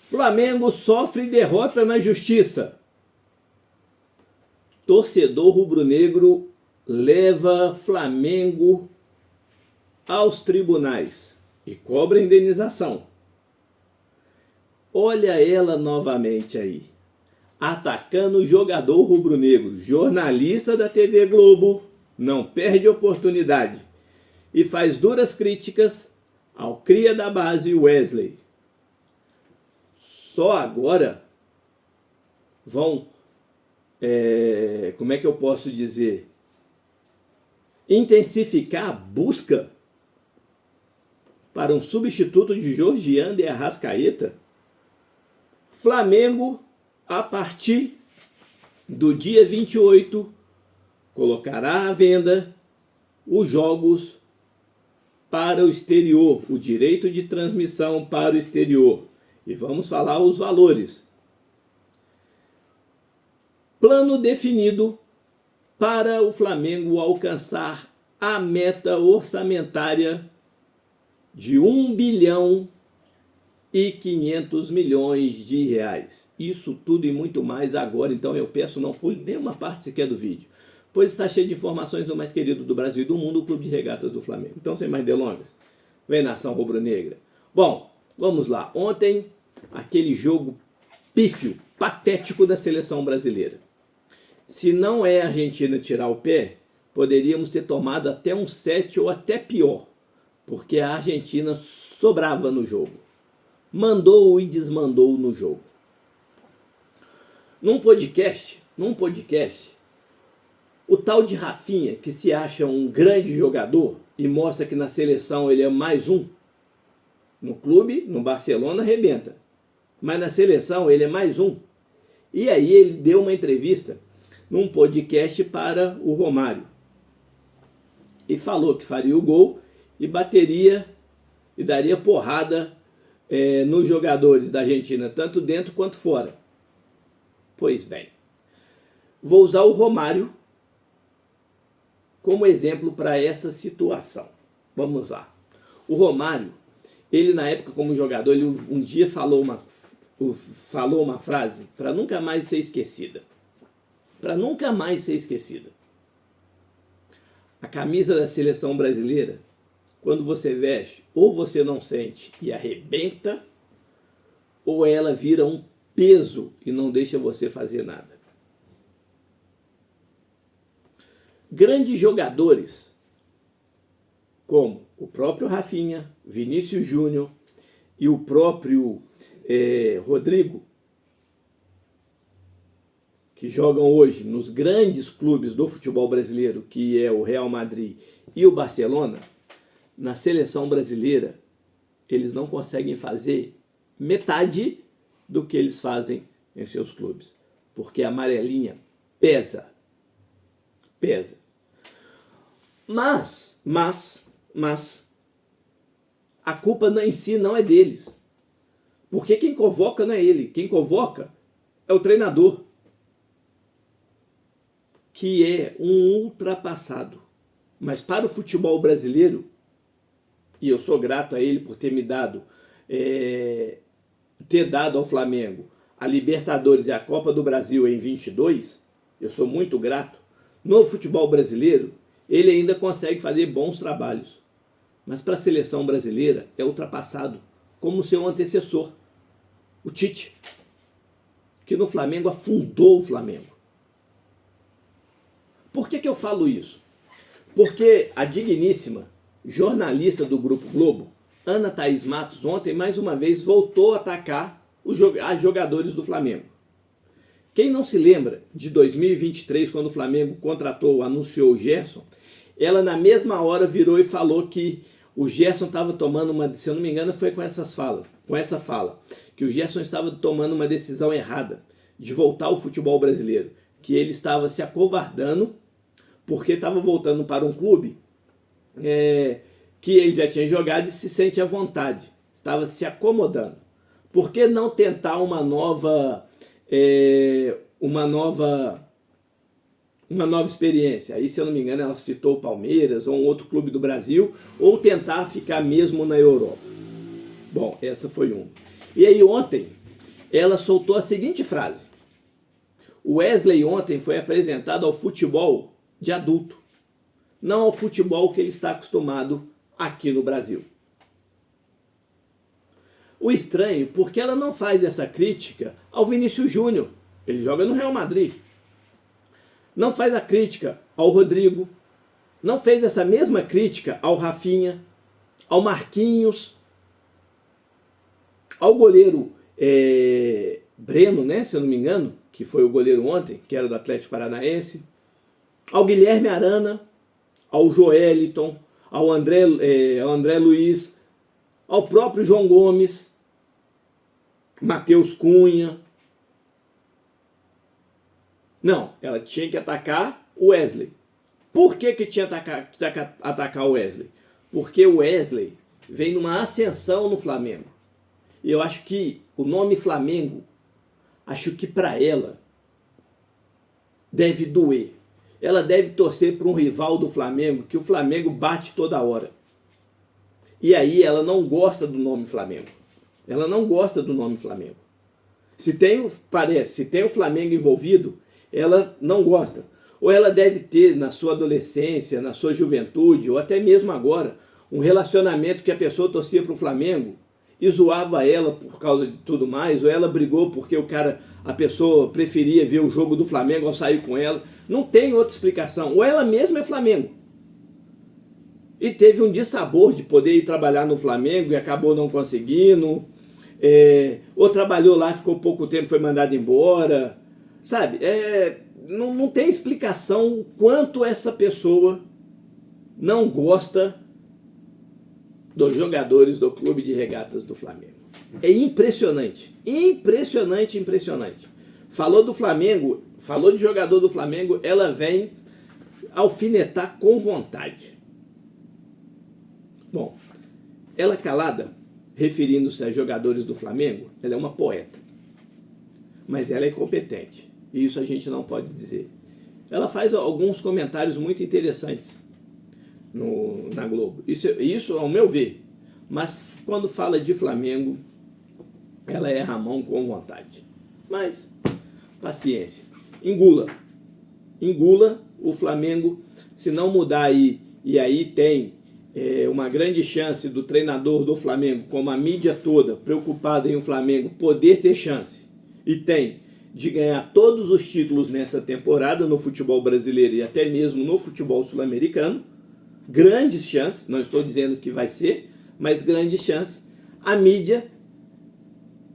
Flamengo sofre derrota na justiça. Torcedor rubro-negro leva Flamengo aos tribunais e cobra indenização. Olha ela novamente aí, atacando o jogador rubro-negro. Jornalista da TV Globo não perde oportunidade e faz duras críticas ao cria da base Wesley. Só agora vão, como é que eu posso dizer, intensificar a busca para um substituto de Georgian de Arrascaeta. Flamengo, a partir do dia 28, colocará à venda os jogos para o exterior, o direito de transmissão para o exterior. E vamos falar os valores. Plano definido para o Flamengo alcançar a meta orçamentária de 1 bilhão e 500 milhões de reais. Isso tudo e muito mais agora, então eu peço não pule nenhuma parte sequer do vídeo, pois está cheio de informações do mais querido do Brasil e do mundo, o Clube de Regatas do Flamengo. Então, sem mais delongas, vem nação rubro-negra. Bom, vamos lá. Ontem, aquele jogo pífio, patético da seleção brasileira. Se não é a Argentina tirar o pé, poderíamos ter tomado até um 7 ou até pior, porque a Argentina sobrava no jogo. Mandou e desmandou no jogo. Num podcast, o tal de Rafinha, que se acha um grande jogador e mostra que na seleção ele é mais um, no clube, no Barcelona, arrebenta. Mas na seleção ele é mais um. E aí ele deu uma entrevista num podcast para o Romário. E falou que faria o gol e bateria e daria porrada nos jogadores da Argentina, tanto dentro quanto fora. Pois bem, vou usar o Romário como exemplo para essa situação. Vamos lá. O Romário, ele na época como jogador, ele um dia falou uma frase para nunca mais ser esquecida. Para nunca mais ser esquecida. A camisa da seleção brasileira, quando você veste, ou você não sente e arrebenta, ou ela vira um peso e não deixa você fazer nada. Grandes jogadores, como o próprio Rafinha, Vinícius Júnior e o próprio Rodrigo, que jogam hoje nos grandes clubes do futebol brasileiro, que é o Real Madrid e o Barcelona, na seleção brasileira, eles não conseguem fazer metade do que eles fazem em seus clubes, porque a amarelinha pesa. Mas a culpa em si não é deles, porque quem convoca não é ele, quem convoca é o treinador, que é um ultrapassado. Mas para o futebol brasileiro, e eu sou grato a ele por ter me dado, ter dado ao Flamengo a Libertadores e a Copa do Brasil em 22, eu sou muito grato. No futebol brasileiro, ele ainda consegue fazer bons trabalhos. Mas para a seleção brasileira é ultrapassado, como seu antecessor, o Tite, que no Flamengo afundou o Flamengo. Por que eu falo isso? Porque a digníssima jornalista do Grupo Globo, Ana Thaís Matos, ontem mais uma vez voltou a atacar os jogadores do Flamengo. Quem não se lembra de 2023, quando o Flamengo anunciou o Gerson, ela na mesma hora virou e falou que o Gerson estava tomando se eu não me engano foi com essa fala, que o Gerson estava tomando uma decisão errada de voltar ao futebol brasileiro, que ele estava se acovardando porque estava voltando para um clube que ele já tinha jogado e se sente à vontade, estava se acomodando. Por que não tentar uma nova experiência? Aí, se eu não me engano, ela citou o Palmeiras ou um outro clube do Brasil, ou tentar ficar mesmo na Europa. Bom, essa foi uma. E aí ontem, ela soltou a seguinte frase: o Wesley ontem foi apresentado ao futebol de adulto, não ao futebol que ele está acostumado aqui no Brasil. O estranho, porque ela não faz essa crítica ao Vinícius Júnior, ele joga no Real Madrid. Não faz a crítica ao Rodrigo, não fez essa mesma crítica ao Rafinha, ao Marquinhos, ao goleiro Breno, né, se eu não me engano, que foi o goleiro ontem, que era do Atlético Paranaense, ao Guilherme Arana, ao Joeliton, ao André Luiz, ao próprio João Gomes, Matheus Cunha. Não, ela tinha que atacar o Wesley. Por que tinha que atacar o Wesley? Porque o Wesley vem numa ascensão no Flamengo. E eu acho que o nome Flamengo, acho que para ela deve doer. Ela deve torcer para um rival do Flamengo, que o Flamengo bate toda hora. E aí ela não gosta do nome Flamengo. Ela não gosta do nome Flamengo. Se tem o Flamengo envolvido, ela não gosta. Ou ela deve ter na sua adolescência, na sua juventude, ou até mesmo agora, um relacionamento que a pessoa torcia para o Flamengo e zoava ela por causa de tudo mais, ou ela brigou porque a pessoa preferia ver o jogo do Flamengo ao sair com ela. Não tem outra explicação. Ou ela mesma é Flamengo e teve um dissabor de poder ir trabalhar no Flamengo e acabou não conseguindo, ou trabalhou lá, ficou pouco tempo, foi mandado embora, sabe? Não tem explicação quanto essa pessoa não gosta dos jogadores do Clube de Regatas do Flamengo. É impressionante, impressionante, impressionante. Falou do Flamengo, falou de jogador do Flamengo, ela vem alfinetar com vontade. Bom, ela calada, referindo-se a jogadores do Flamengo, ela é uma poeta. Mas ela é competente. E isso a gente não pode dizer. Ela faz alguns comentários muito interessantes na Globo. Isso ao meu ver. Mas quando fala de Flamengo, ela erra a mão com vontade. Mas, paciência. Engula. Engula o Flamengo. Se não mudar aí, e aí tem uma grande chance do treinador do Flamengo, como a mídia toda preocupada em o Flamengo poder ter chance, e tem, de ganhar todos os títulos nessa temporada no futebol brasileiro e até mesmo no futebol sul-americano, grandes chances, não estou dizendo que vai ser, mas grandes chances, a mídia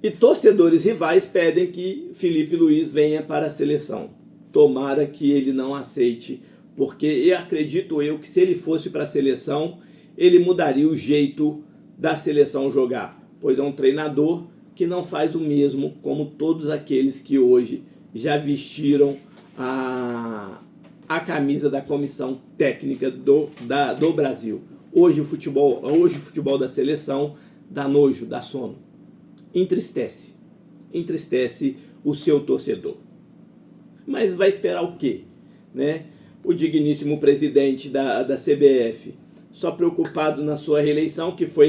e torcedores rivais pedem que Felipe Luiz venha para a seleção. Tomara que ele não aceite, porque eu acredito que se ele fosse para a seleção, ele mudaria o jeito da seleção jogar, pois é um treinador que não faz o mesmo como todos aqueles que hoje já vestiram a camisa da comissão técnica do Brasil. Hoje o futebol da seleção dá nojo, dá sono. Entristece o seu torcedor. Mas vai esperar o quê? Né? O digníssimo presidente da CBF, só preocupado na sua reeleição, que foi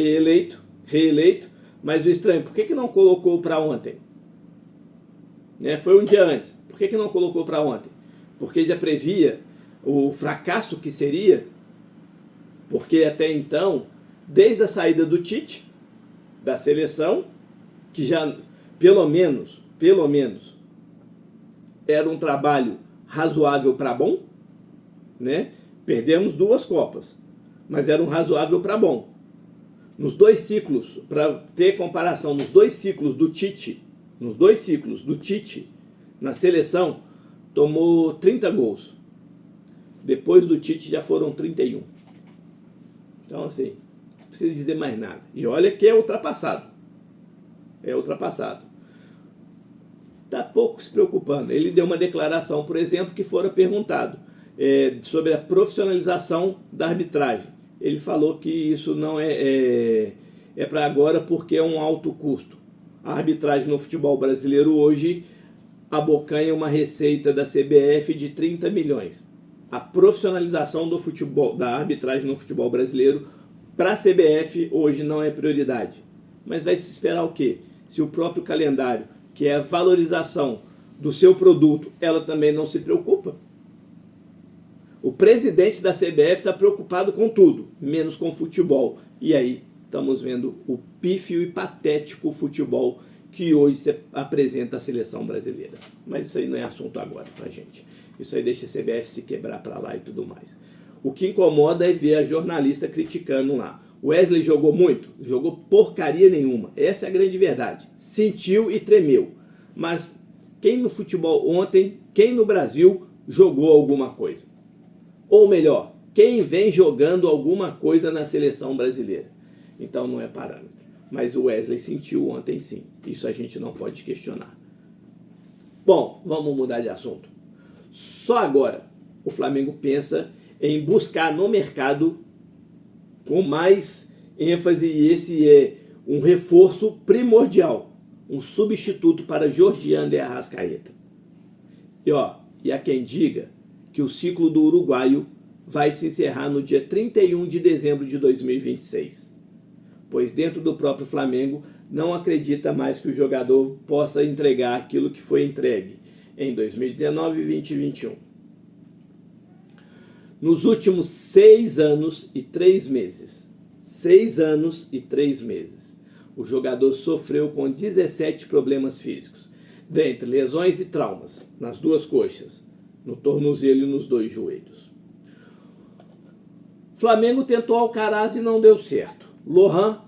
reeleito, mas o estranho, por que não colocou para ontem? Né? Foi um dia antes. Por que não colocou para ontem? Porque já previa o fracasso que seria, porque até então, desde a saída do Tite, da seleção, que já, pelo menos, era um trabalho razoável para bom, né? Perdemos 2 Copas, mas era um razoável para bom. Nos 2 ciclos, para ter comparação, nos 2 ciclos do Tite, na seleção, tomou 30 gols. Depois do Tite já foram 31. Então, assim, não precisa dizer mais nada. E olha que é ultrapassado. Está pouco se preocupando. Ele deu uma declaração, por exemplo, que fora perguntado sobre a profissionalização da arbitragem. Ele falou que isso não é para agora porque é um alto custo. A arbitragem no futebol brasileiro hoje abocanha uma receita da CBF de 30 milhões. A profissionalização do futebol, da arbitragem no futebol brasileiro, para a CBF hoje não é prioridade. Mas vai se esperar o quê? Se o próprio calendário que é a valorização do seu produto, ela também não se preocupa. O presidente da CBF está preocupado com tudo, menos com futebol. E aí estamos vendo o pífio e patético futebol que hoje se apresenta a seleção brasileira. Mas isso aí não é assunto agora pra gente. Isso aí deixa a CBF se quebrar para lá e tudo mais. O que incomoda é ver a jornalista criticando lá. Wesley jogou muito? Jogou porcaria nenhuma. Essa é a grande verdade. Sentiu e tremeu. Mas quem no futebol ontem, quem no Brasil jogou alguma coisa? Ou melhor, quem vem jogando alguma coisa na seleção brasileira? Então não é parâmetro. Mas o Wesley sentiu ontem sim. Isso a gente não pode questionar. Bom, vamos mudar de assunto. Só agora o Flamengo pensa em buscar no mercado com mais ênfase, e esse é um reforço primordial, um substituto para Georgian de Arrascaeta. E há quem diga que o ciclo do uruguaio vai se encerrar no dia 31 de dezembro de 2026, pois dentro do próprio Flamengo não acredita mais que o jogador possa entregar aquilo que foi entregue em 2019, 20 e 21. Nos últimos 6 anos e 3 meses, o jogador sofreu com 17 problemas físicos, dentre lesões e traumas, nas 2 coxas, no tornozelo e nos 2 joelhos. Flamengo tentou Alcaraz e não deu certo. Lohan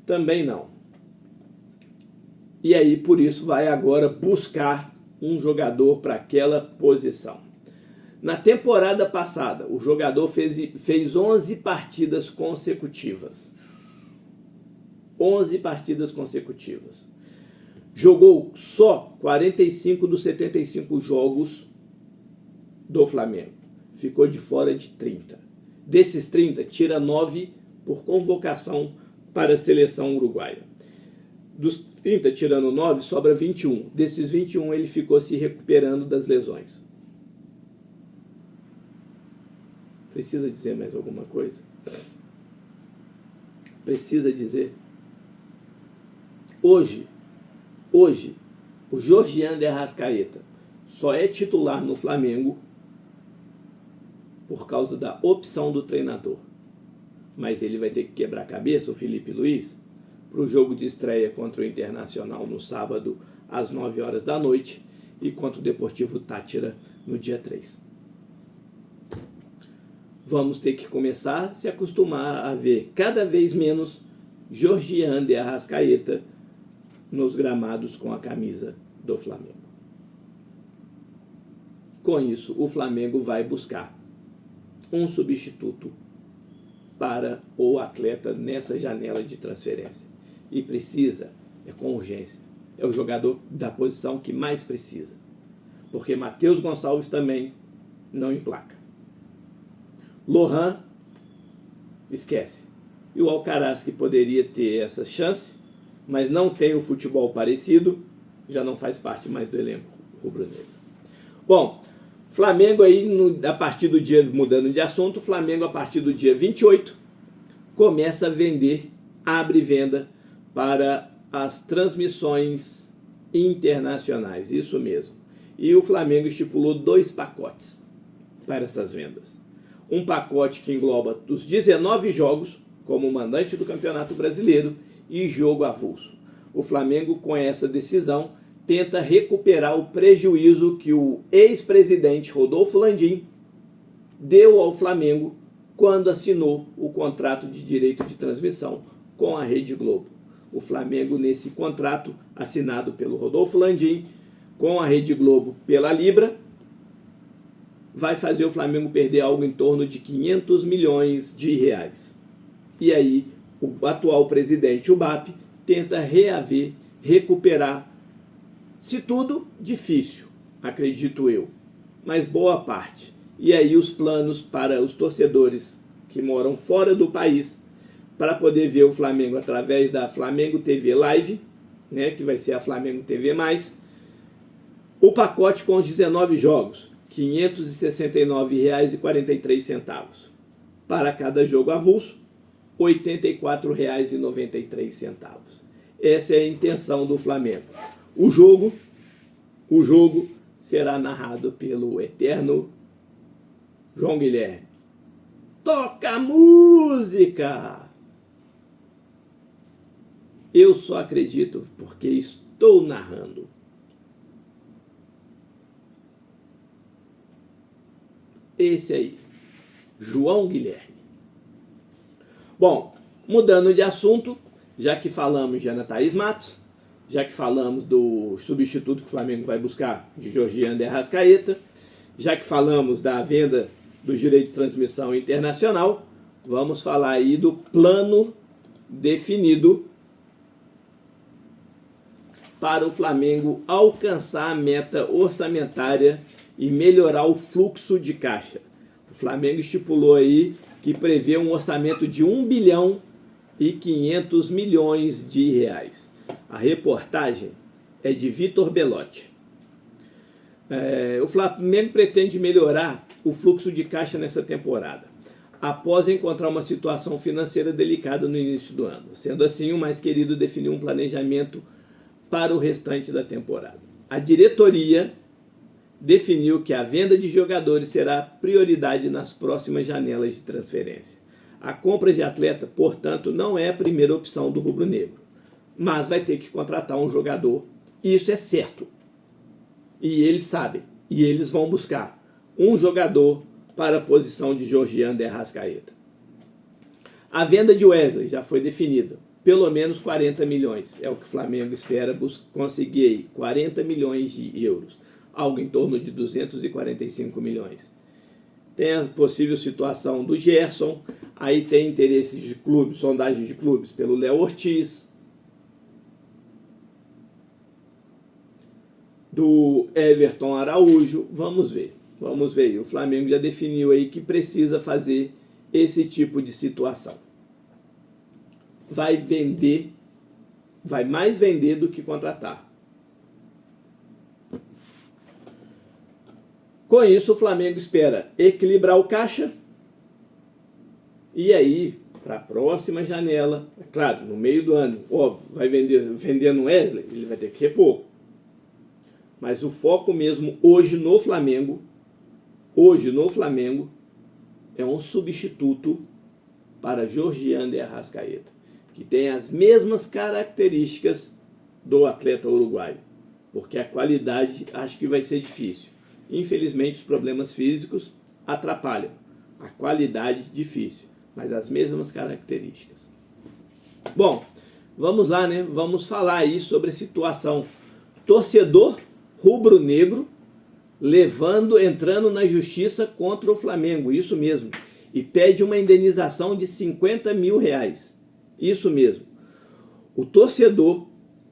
também não. E aí, por isso, vai agora buscar um jogador para aquela posição. Na temporada passada, o jogador fez 11 partidas consecutivas. 11 partidas consecutivas. Jogou só 45 dos 75 jogos do Flamengo. Ficou de fora de 30. Desses 30, tira 9 por convocação para a seleção uruguaia. Dos 30, tirando 9, sobra 21. Desses 21, ele ficou se recuperando das lesões. Precisa dizer mais alguma coisa? Precisa dizer? Hoje, o Georgian de Arrascaeta só é titular no Flamengo por causa da opção do treinador. Mas ele vai ter que quebrar a cabeça, o Felipe Luiz, para o jogo de estreia contra o Internacional no sábado, às 9 horas da noite, e contra o Deportivo Táchira no dia 3. Vamos ter que começar a se acostumar a ver cada vez menos Georgian de Arrascaeta nos gramados com a camisa do Flamengo. Com isso, o Flamengo vai buscar um substituto para o atleta nessa janela de transferência. E precisa, com urgência. É o jogador da posição que mais precisa. Porque Matheus Gonçalves também não emplaca. Lohan, esquece. E o Alcaraz, que poderia ter essa chance, mas não tem o futebol parecido, já não faz parte mais do elenco rubro-negro. Bom, Flamengo aí, a partir do dia, mudando de assunto, Flamengo a partir do dia 28 começa a vender, abre venda para as transmissões internacionais, isso mesmo. E o Flamengo estipulou 2 pacotes para essas vendas. Um pacote que engloba os 19 jogos como mandante do Campeonato Brasileiro e jogo avulso. O Flamengo, com essa decisão, tenta recuperar o prejuízo que o ex-presidente Rodolfo Landim deu ao Flamengo quando assinou o contrato de direito de transmissão com a Rede Globo. O Flamengo, nesse contrato assinado pelo Rodolfo Landim com a Rede Globo pela Libra, vai fazer o Flamengo perder algo em torno de 500 milhões de reais. E aí, o atual presidente, o BAP, tenta recuperar, se tudo, difícil, acredito eu, mas boa parte. E aí os planos para os torcedores que moram fora do país, para poder ver o Flamengo através da Flamengo TV Live, né, que vai ser a Flamengo TV+, o pacote com os 19 jogos, R$ 569,43. Para cada jogo avulso, R$ 84,93. Essa é a intenção do Flamengo. O jogo será narrado pelo eterno João Guilherme. Toca a música! Eu só acredito porque estou narrando. Esse aí, João Guilherme. Bom, mudando de assunto, já que falamos de Ana Thaís Matos, já que falamos do substituto que o Flamengo vai buscar de Georgian de Arrascaeta, já que falamos da venda do direito de transmissão internacional, vamos falar aí do plano definido para o Flamengo alcançar a meta orçamentária e melhorar o fluxo de caixa. O Flamengo estipulou aí que prevê um orçamento de 1 bilhão e 500 milhões de reais. A reportagem é de Vitor Belotti. O Flamengo pretende melhorar o fluxo de caixa nessa temporada, após encontrar uma situação financeira delicada no início do ano. Sendo assim, o mais querido definiu um planejamento para o restante da temporada. A diretoria definiu que a venda de jogadores será prioridade nas próximas janelas de transferência. A compra de atleta, portanto, não é a primeira opção do rubro-negro, mas vai ter que contratar um jogador. Isso é certo. E eles sabem. E eles vão buscar um jogador para a posição de Georgian de Arrascaeta. A venda de Wesley já foi definida. Pelo menos 40 milhões. É o que o Flamengo espera conseguir aí. 40 milhões de euros. Algo em torno de 245 milhões. Tem a possível situação do Gerson. Aí tem interesses de clubes, sondagens de clubes pelo Léo Ortiz. Do Everton Araújo. Vamos ver. Vamos ver. O Flamengo já definiu aí que precisa fazer esse tipo de situação. Vai vender, vai mais vender do que contratar. Com isso, o Flamengo espera equilibrar o caixa e aí, para a próxima janela, é claro, no meio do ano, óbvio, vai vendendo Wesley, ele vai ter que repor. Mas o foco mesmo hoje no Flamengo é um substituto para Georgian de Arrascaeta, que tem as mesmas características do atleta uruguaio, porque a qualidade acho que vai ser difícil. Infelizmente, os problemas físicos atrapalham. A qualidade difícil, mas as mesmas características. Bom, vamos lá, né? Vamos falar aí sobre a situação. Torcedor rubro-negro entrando na justiça contra o Flamengo, isso mesmo, e pede uma indenização de 50 mil reais. Isso mesmo. O torcedor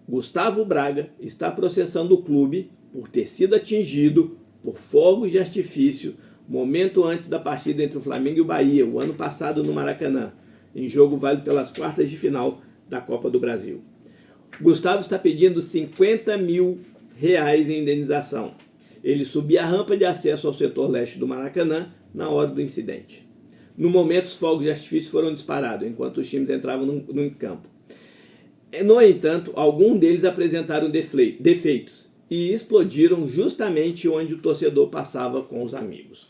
Gustavo Braga está processando o clube por ter sido atingido por fogos de artifício momento antes da partida entre o Flamengo e o Bahia, o ano passado no Maracanã, em jogo válido pelas quartas de final da Copa do Brasil. Gustavo está pedindo 50 mil reais em indenização. Ele subia a rampa de acesso ao setor leste do Maracanã na hora do incidente. No momento, os fogos de artifício foram disparados, enquanto os times entravam no campo. No entanto, alguns deles apresentaram defeitos e explodiram justamente onde o torcedor passava com os amigos.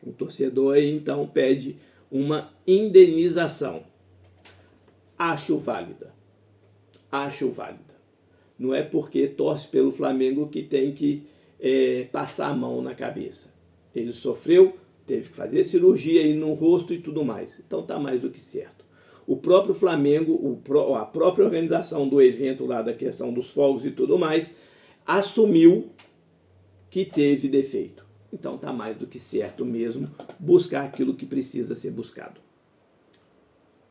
O torcedor aí, então, pede uma indenização. Acho válida. Acho válida. Não é porque torce pelo Flamengo que tem que passar a mão na cabeça. Ele sofreu, teve que fazer cirurgia aí no rosto e tudo mais. Então tá mais do que certo. O próprio Flamengo, a própria organização do evento lá da questão dos fogos e tudo mais, assumiu que teve defeito. Então tá mais do que certo mesmo buscar aquilo que precisa ser buscado.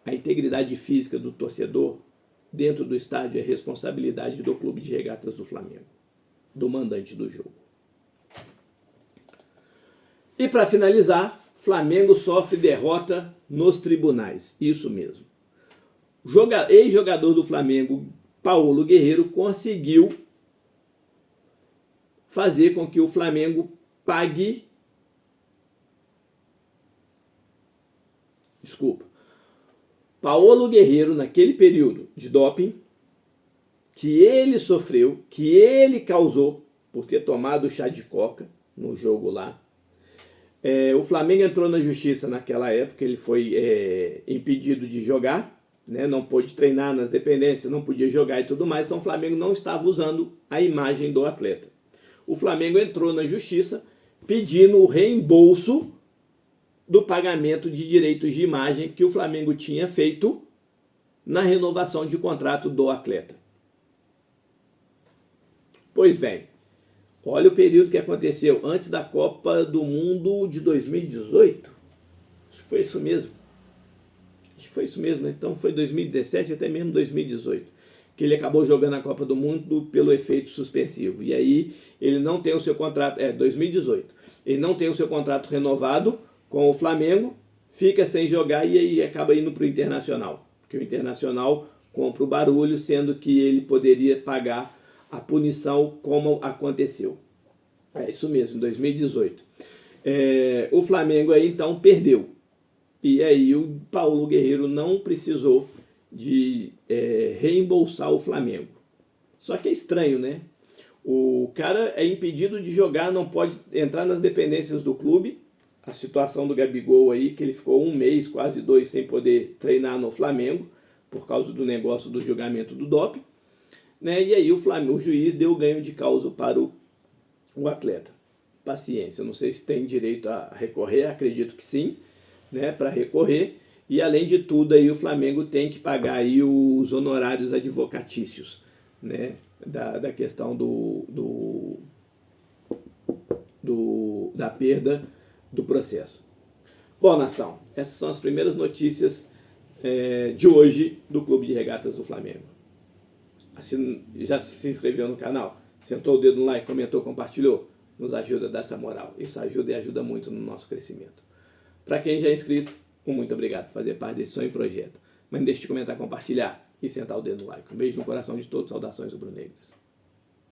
A integridade física do torcedor dentro do estádio é responsabilidade do Clube de Regatas do Flamengo, do mandante do jogo. E para finalizar, Flamengo sofre derrota nos tribunais. Isso mesmo. Ex-jogador do Flamengo, Paulo Guerreiro, conseguiu fazer com que o Flamengo pague... Paulo Guerreiro, naquele período de doping, que ele sofreu, que ele causou por ter tomado chá de coca no jogo lá. O Flamengo entrou na justiça naquela época, ele foi impedido de jogar, né? Não pôde treinar nas dependências, não podia jogar e tudo mais, então o Flamengo não estava usando a imagem do atleta. O Flamengo entrou na justiça pedindo o reembolso do pagamento de direitos de imagem que o Flamengo tinha feito na renovação de contrato do atleta. Pois bem, olha o período que aconteceu antes da Copa do Mundo de 2018. Acho que foi isso mesmo. Então foi 2017 até mesmo 2018. Que ele acabou jogando a Copa do Mundo pelo efeito suspensivo. E aí ele não tem o seu contrato... 2018. Ele não tem o seu contrato renovado com o Flamengo, fica sem jogar e aí acaba indo para o Internacional. Porque o Internacional compra o barulho, sendo que ele poderia pagar a punição como aconteceu. É isso mesmo, 2018. O Flamengo aí então perdeu. E aí o Paulo Guerreiro não precisou de reembolsar o Flamengo. Só que é estranho, né? O cara é impedido de jogar, não pode entrar nas dependências do clube. A situação do Gabigol aí, que ele ficou 1 mês, quase 2, sem poder treinar no Flamengo, por causa do negócio do julgamento do doping. Né? E aí o juiz deu ganho de causa para o atleta. Paciência, eu não sei se tem direito a recorrer, acredito que sim, né, para recorrer. E além de tudo, aí, o Flamengo tem que pagar aí os honorários advocatícios, né, da questão da perda do processo. Bom, nação, essas são as primeiras notícias de hoje do Clube de Regatas do Flamengo. Já se inscreveu no canal? Sentou o dedo no like, comentou, compartilhou? Nos ajuda a dar essa moral. Isso ajuda e ajuda muito no nosso crescimento. Para quem já é inscrito, muito obrigado por fazer parte desse sonho e projeto. Mas não deixe de comentar, compartilhar e sentar o dedo no like. Um beijo no coração de todos. Saudações rubro-negras.